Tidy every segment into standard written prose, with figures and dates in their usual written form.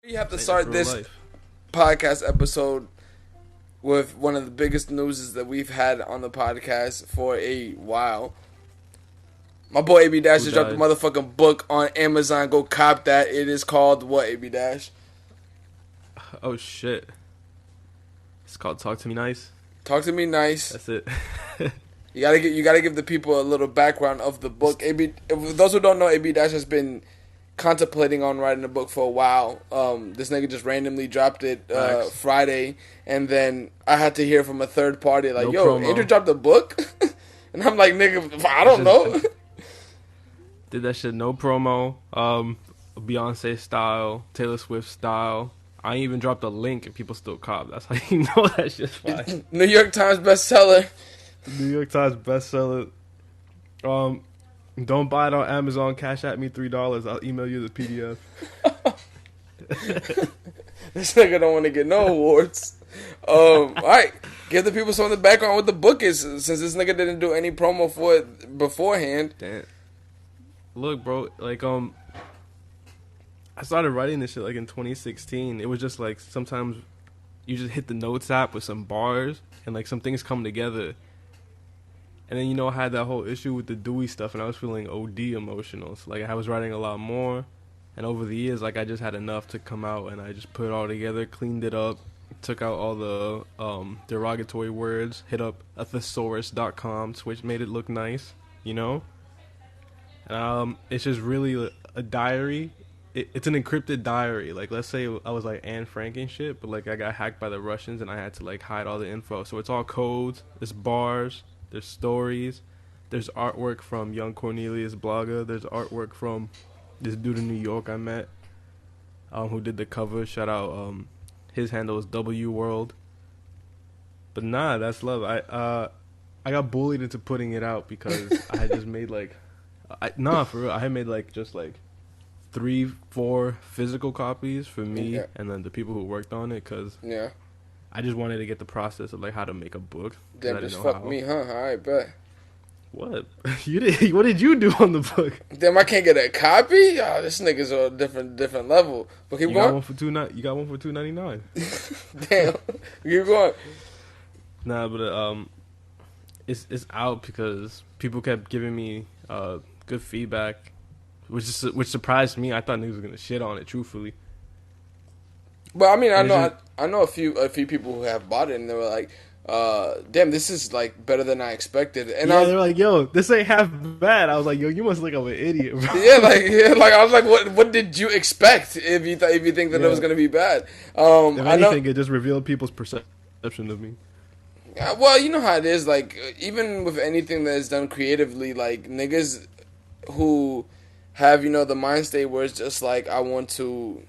We have to Saying that's start real this life. podcast episode with one of the biggest news that we've had on the podcast for a while. My boy AB Dash Who just dropped a died? motherfucking book on Amazon. Go cop that. It is called what, AB Dash? Oh shit. It's called Talk to Me Nice. Talk to me nice. That's it. You gotta give the people a little background of the book. AB, if those who don't know, AB Dash has been contemplating on writing a book for a while. This nigga just randomly dropped it Facts. Friday, and then I had to hear from a third party like, No "Yo, Andrew promo. dropped a book," and I'm like, "Nigga, I It's don't just know." did that shit no promo. Beyonce style, Taylor Swift style. I even dropped a link and people still cop. That's how you know that shit's fire. New York Times bestseller. New York Times bestseller. Um, don't buy it on Amazon. Cash at me $3. I'll email you the PDF. This nigga don't want to get no awards. All right, give the people some of the background what the book is, since this nigga didn't do any promo for it beforehand. Damn. Look, bro. I started writing this shit like in 2016. It was just like sometimes you just hit the notes app with some bars and like some things come together. And then I had that whole issue with the Dewey stuff and I was feeling OD emotional. So like I was writing a lot more, and over the years like I just had enough to come out and I just put it all together, cleaned it up, took out all the derogatory words, hit up a thesaurus.com, which made it look nice, you know? It's just really a diary. It's an encrypted diary. Like, let's say I was like Anne Frank and shit, but like I got hacked by the Russians and I had to like hide all the info. So it's all codes. There's bars. There's stories. There's artwork from young Cornelius Blogger. There's artwork from this dude in New York I met, who did the cover. Shout out. His handle is W World. But nah, that's love. I got bullied into putting it out because I had just made like, for real. I had made like just like 3, 4 physical copies for me Yeah. and then the people who worked on it, because Yeah. I just wanted to get the process of like how to make a book. 'Cause I Damn, didn't just know fuck how. me, huh? All right, bet. What you did? What did you do on the book? Damn, I can't get a copy. Oh, this nigga's on a different level. But keep You got going. one for You got one for $2.99. Damn, keep going. Nah, but it's out because people kept giving me good feedback, which surprised me. I thought niggas was gonna shit on it. Truthfully, But I mean, I and it's know just I know a few people who have bought it, and they were like, "Damn, this is like better than I expected." And I yeah, was, they're like, yo, this ain't half bad. I was like, yo, you must think I'm an idiot, bro. yeah, like I was like, "What did you expect if you think that it was Yeah. gonna be bad?" If I know. anything, it just revealed people's perception of me. Yeah, well, you know how it is. Like, even with anything that is done creatively, like niggas who have the mind state where it's just like I want to,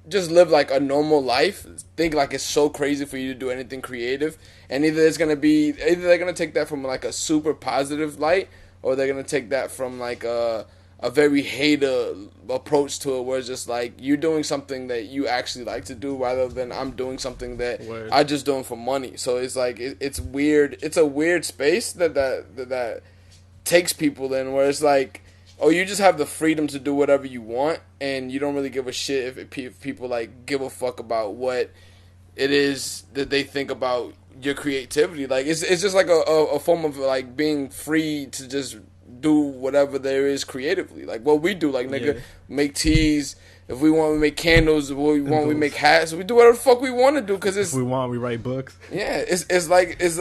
just live like a normal life. Think like it's so crazy for you to do anything creative, and either they're gonna take that from like a super positive light, or they're gonna take that from like a very hater approach to it, where it's just like you're doing something that you actually like to do, rather than I'm doing something that Word. I just doing for money. So it's like it's weird. It's a weird space that takes people in, where it's like, oh, you just have the freedom to do whatever you want, and you don't really give a shit if people like give a fuck about what it is that they think about your creativity. Like it's just like a form of like being free to just do whatever there is creatively. Like what we do, like nigga, Yeah, make teas. If we want, we make candles. If we want, we make candles. hats. We do whatever the fuck we want to do, because If it's we want, we write books. yeah, it's like it's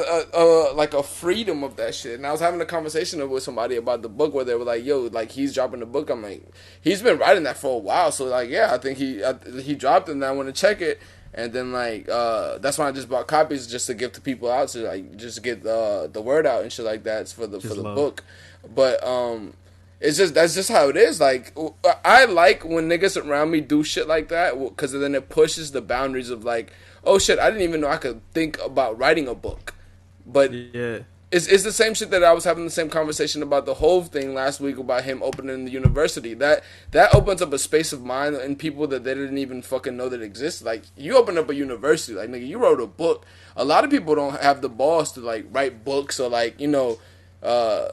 like a freedom of that shit. And I was having a conversation with somebody about the book, where they were like, "Yo, like he's dropping the book." I'm like, he's been writing that for a while, so like, yeah, I think he dropped it, and I want to check it. And then like that's why I just bought copies, just to give to people out, to like just get the word out and shit like that for the Just love. book. But that's just how it is. Like I like when niggas around me do shit like that, because then it pushes the boundaries of like, oh shit, I didn't even know I could think about writing a book. But Yeah, it's the same shit that I was having the same conversation about the whole thing last week about him opening the university. That opens up a space of mind in people that they didn't even fucking know that exists. Like you open up a university, like nigga, you wrote a book. A lot of people don't have the balls to like write books, or like uh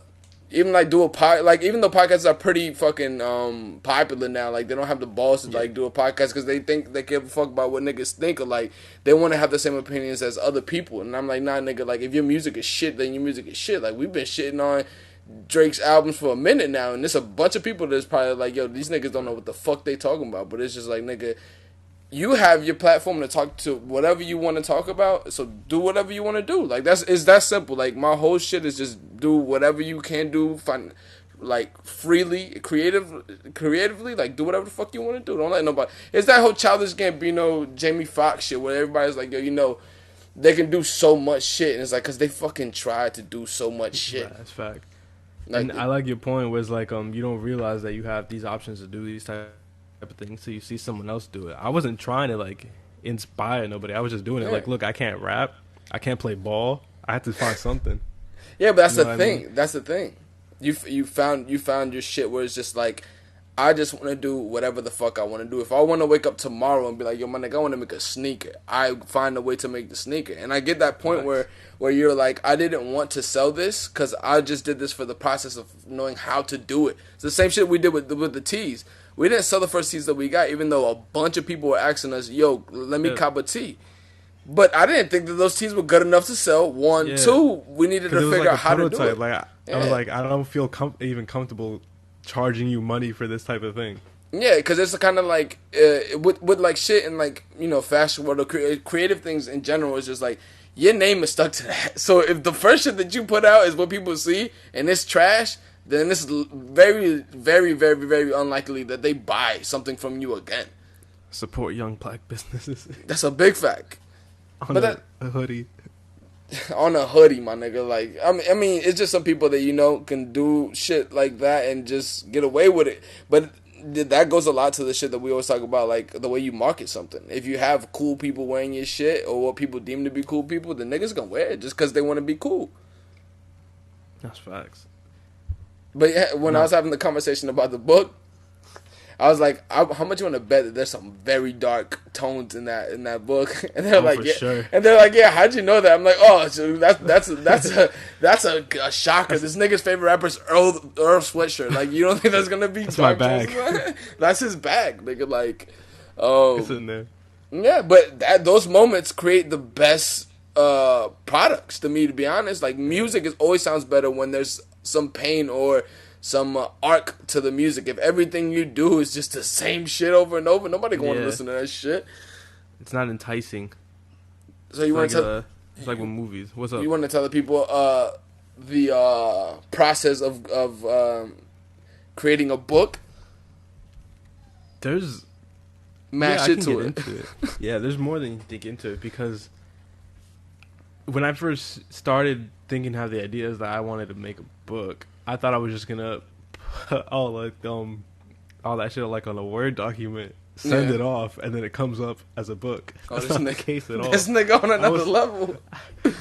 even like do a pod, like even though podcasts are pretty fucking popular now, like they don't have the balls to Yeah. like do a podcast because they think they give a fuck about what niggas think, or like they want to have the same opinions as other people. And I'm like, nah, nigga, like if your music is shit, then your music is shit. Like we've been shitting on Drake's albums for a minute now, and there's a bunch of people that's probably like, yo, these niggas don't know what the fuck they talking about. But it's just like, nigga, you have your platform to talk to whatever you want to talk about, so do whatever you want to do. Like it's that simple. Like my whole shit is just do whatever you can do, find like freely, creatively, like do whatever the fuck you want to do. Don't let nobody. It's that whole Childish Gambino, Jamie Foxx shit where everybody's like, yo, they can do so much shit, and it's like because they fucking tried to do so much shit. Right, that's fact. Like, and I like your point where it's like you don't realize that you have these options to do these type of things till you see someone else do it. I wasn't trying to like inspire nobody. I was just doing it. Yeah. Like, look, I can't rap. I can't play ball. I have to find something. Yeah, but that's You know the what I thing. mean? That's the thing. You found your shit where it's just like, I just want to do whatever the fuck I want to do. If I want to wake up tomorrow and be like, yo, my nigga, I want to make a sneaker, I find a way to make the sneaker. And I get that point Nice. where you're like, I didn't want to sell this because I just did this for the process of knowing how to do it. It's the same shit we did with the tees. We didn't sell the first tees that we got, even though a bunch of people were asking us, yo, let me Yeah. cop a tee. But I didn't think that those tees were good enough to sell. One, Yeah. two, we needed to Because it was figure like out a how to do prototype. it. Like I was like, I don't feel even comfortable charging you money for this type of thing. Yeah, because it's kind of like with like shit and like fashion world or creative things in general. It's just like your name is stuck to that. So if the first shit that you put out is what people see and it's trash, then it's very, very, very, very unlikely that they buy something from you again. Support young black businesses. That's a big fact. On But a hoodie. On a hoodie, my nigga. Like I mean, it's just some people that can do shit like that and just get away with it. But that goes a lot to the shit that we always talk about, like the way you market something. If you have cool people wearing your shit or what people deem to be cool people, then niggas gonna wear it just because they want to be cool. That's facts. But yeah, when I was having the conversation about the book, I was like, "How much you want to bet that there's some very dark tones in that book?" And they're like, for "Yeah," sure. and they're like, "Yeah, how'd you know that?" I'm like, "Oh, so that's a shocker. This nigga's favorite rapper's Earl Sweatshirt. Like, you don't think that's gonna be That's dark my bag. tones? That's his bag, nigga. Like, It's in there. yeah, but those moments create the best products to me. To be honest, like music always sounds better when there's some pain or some arc to the music. If everything you do is just the same shit over and over, nobody gonna want to Yeah. listen to that shit. It's not enticing. So you want It's to like, tell it's like with movies. What's up? you want to tell the people the process of creating a book. There's Mash I it can to get it. into it. Yeah, there's more than you think into it because when I first started thinking how the idea is that I wanted to make a book, I thought I was just gonna put all that shit like on a Word document, send Yeah. it off, and then it comes up as a book. Oh, That's this not the nigga- case at all. This nigga on another was- level.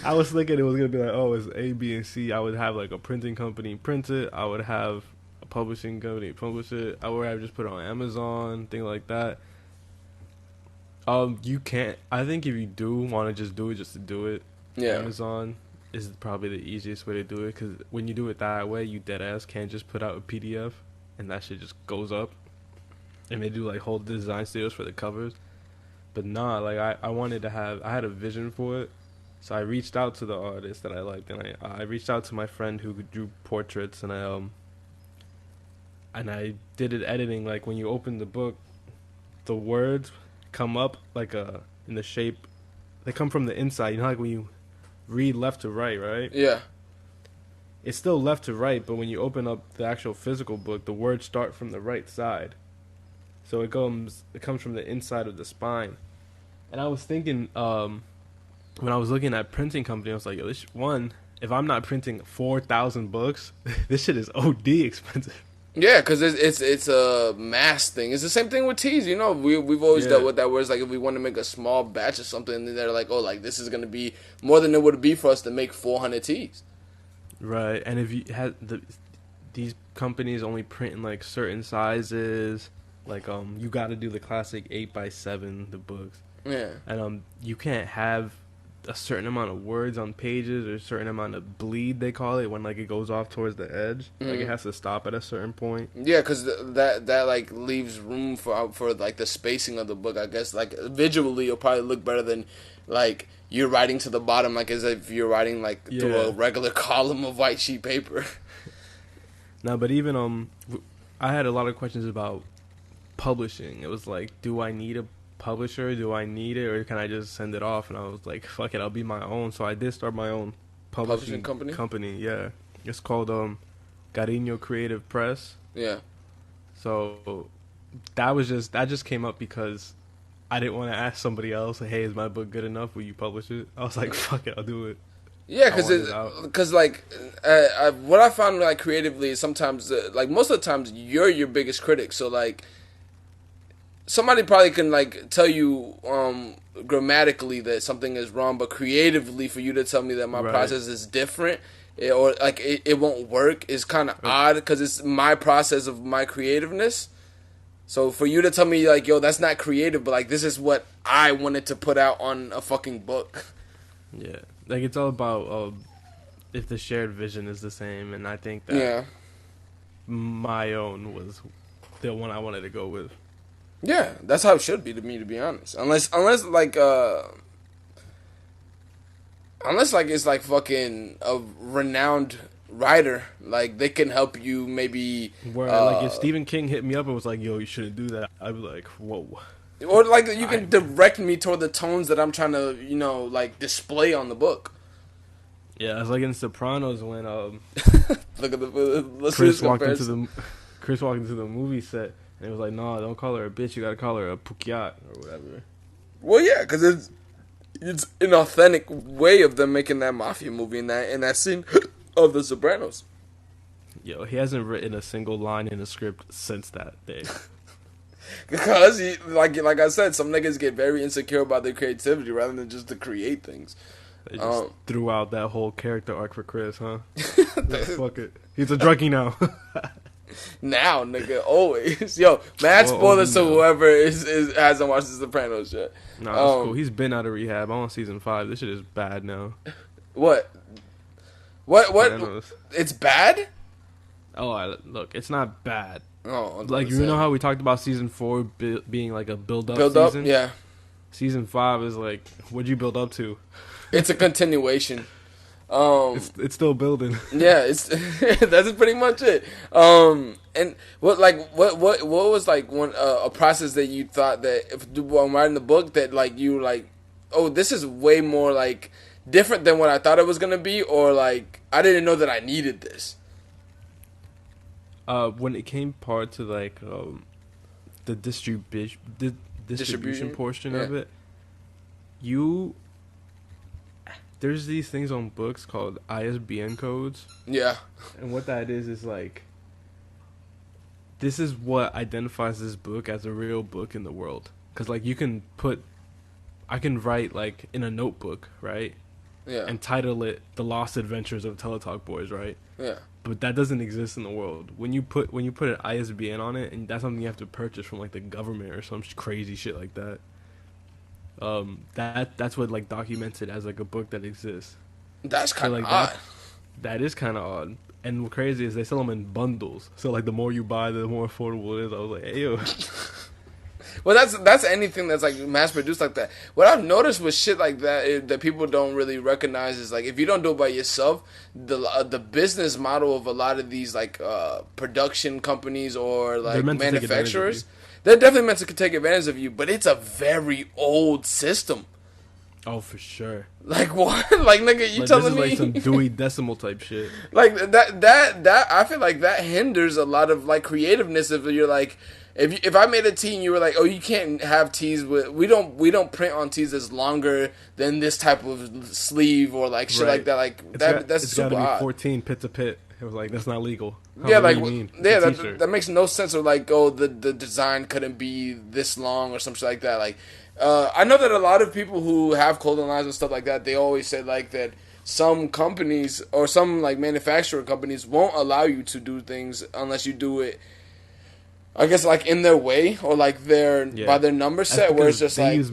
I was thinking it was gonna be like, oh, it's A, B, and C. I would have like a printing company print it. I would have a publishing company publish it. I would have just put it on Amazon, thing like that. You can't. I think if you do want to just do it, just to do it, Yeah. Amazon is probably the easiest way to do it because when you do it that way, you dead ass can't just put out a PDF and that shit just goes up. And they do like whole design studios for the covers. But nah, like I wanted to have, I had a vision for it. So I reached out to the artist that I liked, and I reached out to my friend who drew portraits, and I did it editing. Like when you open the book, the words come up like in the shape. They come from the inside. You know, like when you read left to right, right? Yeah. It's still left to right, but when you open up the actual physical book, the words start from the right side. So it comes from the inside of the spine. And I was thinking, when I was looking at printing company, I was like, yo, this one, if I'm not printing 4,000 books, this shit is OD expensive. Yeah, because it's a mass thing. It's the same thing with teas. You know, we've always Yeah. dealt with that. Where it's like if we want to make a small batch of something, then they're like, oh, like this is gonna be more than it would be for us to make 400 teas. Right, and if you had these companies only print in like certain sizes, like you got to do the classic 8x7 the books, Yeah, and you can't have a certain amount of words on pages or a certain amount of bleed, they call it, when like it goes off towards the edge. Like it has to stop at a certain point. Yeah, because that like leaves room for like the spacing of the book. I guess like visually, it'll probably look better than like you're writing to the bottom, like as if you're writing like through a regular column of white sheet paper. No, but even I had a lot of questions about publishing. It was like, do I need a publisher? Do I need it, or can I just send it off? And I was like, fuck it, I'll be my own. So I did start my own publishing company. Yeah, it's called Cariño Creative Press. Yeah. So that just came up because I didn't want to ask somebody else, hey, is my book good enough? Will you publish it? I was like, fuck it, I'll do it. Yeah, because like what I found like creatively is sometimes like most of the times you're your biggest critic. So like somebody probably can like tell you grammatically that something is wrong, but creatively for you to tell me that my process is different or like it won't work is kind of odd because it's my process of my creativeness. So for you to tell me like, yo, that's not creative, but like this is what I wanted to put out on a fucking book. Yeah, like it's all about if the shared vision is the same, and I think that my own was the one I wanted to go with. Yeah, that's how it should be to me, to be honest. Unless like it's like fucking a renowned writer, like they can help you maybe. Where like if Stephen King hit me up and was like, "Yo, you shouldn't do that," I'd be like, "Whoa." Or like you can direct me toward the tones that I'm trying to, like display on the book. Yeah, it's like in Sopranos when look at the Chris walked into the movie set and it was like, "No, don't call her a bitch. You gotta call her a pukiat or whatever." Well, yeah, because it's an authentic way of them making that mafia movie in that scene of The Sopranos. Yo, he hasn't written a single line in a script since that day. Because like I said, some niggas get very insecure about their creativity rather than just to create things. They just threw out that whole character arc for Chris, huh? Fuck it, he's a druggie now. Now, nigga, always. Yo, mad spoilers to whoever hasn't watched The Sopranos yet. Nah, that's cool. He's been out of rehab. I'm on season 5. This shit is bad now. What? Sopranos. It's bad? Oh, look, it's not bad. Oh, like you know how we talked about season 4 being like a build up season? Yeah. Season 5 is like, what'd you build up to? It's a continuation. It's still building. Yeah, it's that's pretty much it. And what was like one a process that you thought that while writing the book that like you like, oh, this is way more like different than what I thought it was gonna be, or like I didn't know that I needed this. When it came part to like the distribution portion of it, there's these things on books called ISBN codes. Yeah. And what that is like, this is what identifies this book as a real book in the world. Because like I can write like in a notebook, right? Yeah. And title it The Lost Adventures of Telatalk Boys, right? Yeah. But that doesn't exist in the world. When you put an ISBN on it, and that's something you have to purchase from like the government or some crazy shit like that. That's what like documents it as like a book that exists. That's kind of odd. That is kind of odd. And what crazy is they sell them in bundles. So like the more you buy, the more affordable it is. I was like, hey yo. Well, that's anything that's like mass produced like that. What I've noticed with shit like that that people don't really recognize is like if you don't do it by yourself, the business model of a lot of these like production companies or like manufacturers, they're definitely meant to take advantage of you. But it's a very old system. Oh, for sure. Like what? Like nigga, you telling me? This is like some Dewey Decimal type shit. Like that. I feel like that hinders a lot of like creativeness if you're like. If I made a tee and you were like, oh, you can't have tees with we don't print on tees that's longer than this type of sleeve or like shit like that. Like that's super odd. It's 14 pit to pit. It was like that's not legal. That makes no sense. Or like, oh, the design couldn't be this long or something like that. Like, I know that a lot of people who have clothing lines and stuff like that, they always say like that. Some companies or some like manufacturer companies won't allow you to do things unless you do it. I guess like in their way or like by their number set where it's just like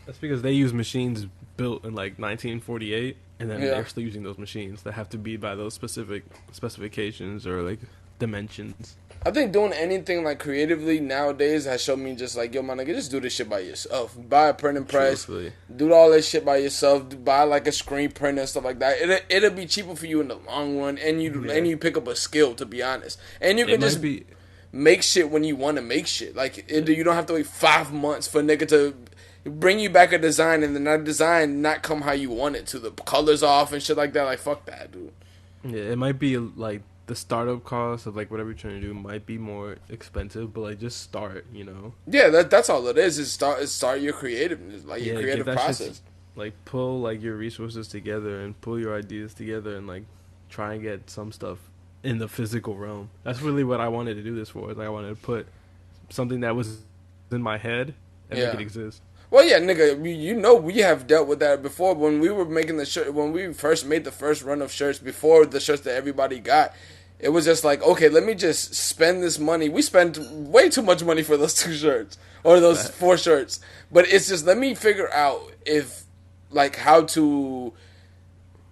that's because they use machines built in like 1948, and then Yeah. they're still using those machines that have to be by those specific specifications or like dimensions. I think doing anything like creatively nowadays has shown me just like, yo, my nigga, just do this shit by yourself. Buy a printing press, Truthfully. do all this shit by yourself. Buy like a screen printer and stuff like that. It'll be cheaper for you in the long run, and you pick up a skill, to be honest, and you can just make shit when you want to make shit. Like you don't have to wait 5 months for a nigga to bring you back a design, and then that design not come how you want it to. The colors off and shit like that. Like fuck that, dude. Yeah, it might be like the startup cost of like whatever you're trying to do might be more expensive, but like just start, you know. Yeah, that's all it is. Is start your creativeness, like your creative process. Like pull like your resources together and pull your ideas together and like try and get some stuff in the physical realm. That's really what I wanted to do this for. Is like I wanted to put something that was in my head and make it exist. Well, yeah, nigga, you know we have dealt with that before when we were making the shirt. When we first made the first run of shirts before the shirts that everybody got, it was just like, okay, let me just spend this money. We spent way too much money for those 2 shirts or those 4 shirts, but it's just let me figure out if like how to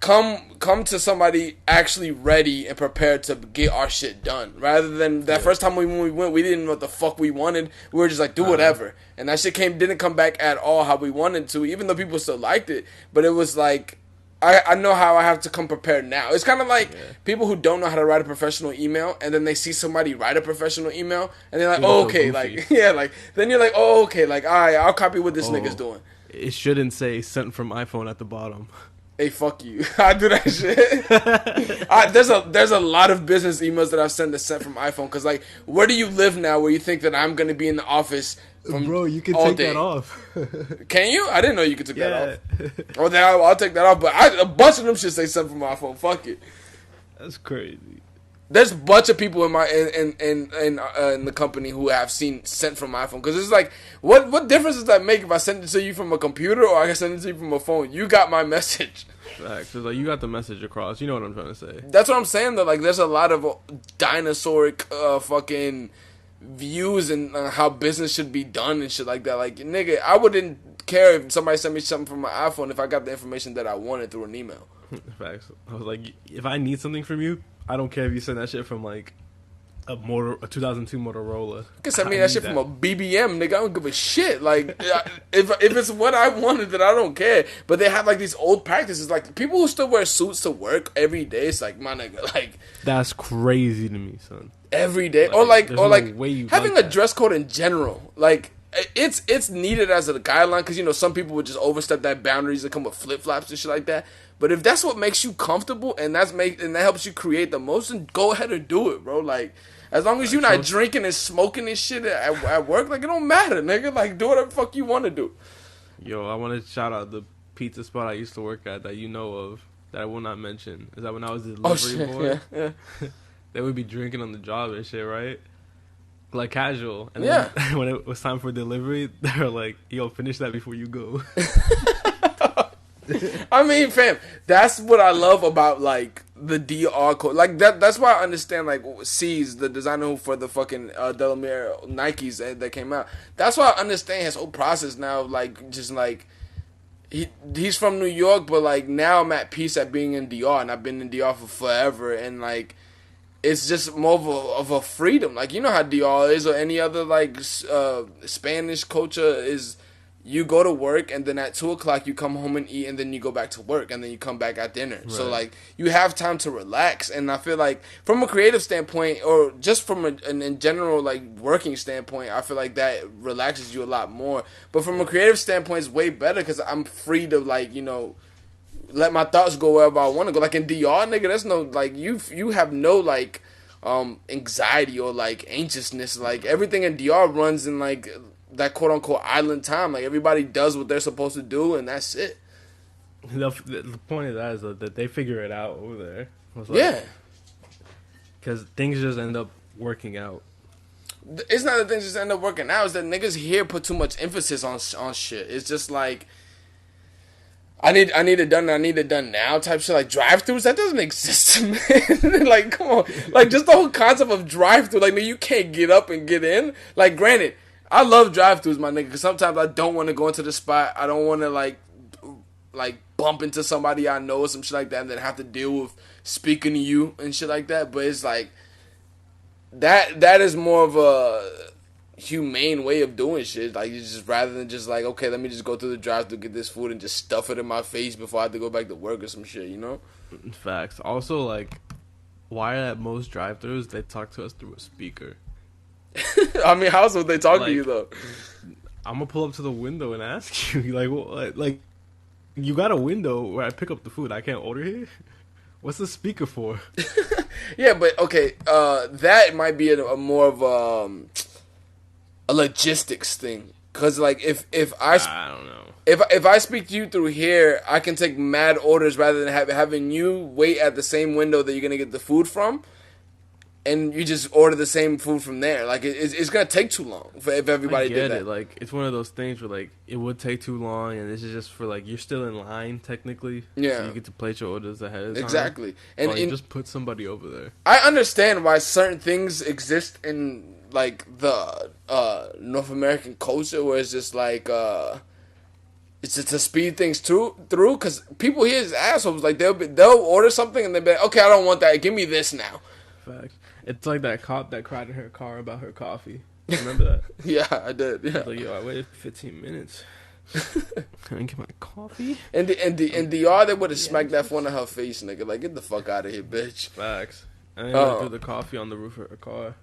come to somebody actually ready and prepared to get our shit done. Rather than that first time when we went, we didn't know what the fuck we wanted. We were just like, do whatever. And that shit didn't come back at all how we wanted to, even though people still liked it. But it was like, I know how I have to come prepared now. It's kind of like people who don't know how to write a professional email, and then they see somebody write a professional email, and they're like, oh, okay. Like, yeah, like, then you're like, oh, okay. Like, all right, I'll copy what this nigga's doing. It shouldn't say sent from iPhone at the bottom. Hey, fuck you. I do that shit. There's a lot of business emails that I've sent from iPhone. Because, like, where do you live now where you think that I'm going to be in the office from Bro, you can all take day? that off. Can you? I didn't know you could take that off. Oh, then I'll take that off. But a bunch of them should say sent from my phone. Fuck it. That's crazy. There's a bunch of people in the company who have seen sent from my phone, because it's like, what difference does that make if I send it to you from a computer or I can send it to you from a phone? You got my message. Facts. Like you got the message across. You know what I'm trying to say. That's what I'm saying though. Like there's a lot of dinosauric fucking views and how business should be done and shit like that. Like nigga, I wouldn't care if somebody sent me something from my iPhone if I got the information that I wanted through an email. Facts. I was like, if I need something from you, I don't care if you send that shit from like a 2002 Motorola. You can send me that shit from a BBM, nigga. I don't give a shit. Like, if it's what I wanted, then I don't care. But they have like these old practices, like people who still wear suits to work every day. It's like, my nigga, like that's crazy to me, son. Every day, or having a dress code in general, like. It's needed as a guideline because you know some people would just overstep that boundaries and come with flip flops and shit like that. But if that's what makes you comfortable and that helps you create the most, then go ahead and do it, bro. Like as long as you're not drinking and smoking and shit at work, like it don't matter, nigga. Like do whatever the fuck you want to do. Yo, I want to shout out the pizza spot I used to work at that you know of that I will not mention. Is that when I was the delivery boy? Yeah. They would be drinking on the job and shit, right? Like casual, and then when it was time for delivery, they were like, "Yo, finish that before you go." I mean, fam, that's what I love about like the DR code. Like that's why I understand like C's, the designer for the fucking Delamere Nikes that came out. That's why I understand his whole process now. Like just like he's from New York, but like now I'm at peace at being in DR, and I've been in DR for forever, and like. It's just more of a freedom. Like, you know how DR is or any other, like, Spanish culture is you go to work and then at 2 o'clock you come home and eat and then you go back to work and then you come back at dinner. Right. So, like, you have time to relax. And I feel like from a creative standpoint or just from in general, like, working standpoint, I feel like that relaxes you a lot more. But from a creative standpoint, it's way better because I'm free to, like, you know, let my thoughts go wherever I want to go. Like in DR, nigga, there's no like you have no like anxiety or like anxiousness. Like everything in DR runs in like that quote unquote island time. Like everybody does what they're supposed to do, and that's it. The point of that is that they figure it out over there. Like, because things just end up working out. It's not that things just end up working out. It's that niggas here put too much emphasis on shit. It's just like. I need it done. I need it done now. Type shit like drive-throughs that doesn't exist, man. Like come on, like just the whole concept of drive-through. Like man, you can't get up and get in. Like granted, I love drive-throughs, my nigga. Because sometimes I don't want to go into the spot. I don't want to like like bump into somebody I know or some shit like that, and then have to deal with speaking to you and shit like that. But it's like that is more of a humane way of doing shit. Like, you just rather than just like, okay, let me just go through the drive to get this food and just stuff it in my face before I have to go back to work or some shit, you know? Facts. Also, like, why at most drive-thrus they talk to us through a speaker? I mean, how else would they talk to Like, you though? I'm gonna pull up to the window and ask you, like, what, like, you got a window where I pick up the food. I can't order here. What's the speaker for? Yeah, but okay, that might be a more of a logistics thing. Cause like if I don't know. if I speak to you through here, I can take mad orders rather than having you wait at the same window that you're gonna get the food from, and you just order the same food from there. Like it's gonna take too long if everybody I get did that. it. Like, it's one of those things where like it would take too long, and this is just for like you're still in line technically. Yeah. So you get to place your orders ahead of time. Exactly, and just put somebody over there. I understand why certain things exist in like the North American culture, where it's just like it's just to speed things through. Because people here is assholes. Like they'll order something and they'll be like, okay, I don't want that. Give me this now. Facts. It's like that cop that cried in her car about her coffee. Remember that? Yeah, I did. Yeah. Like, yo, I waited 15 minutes. Can I get my coffee? And the yard, they would have smacked that phone in her face, nigga. Like, get the fuck out of here, bitch. Facts. And they threw the coffee on the roof of her car.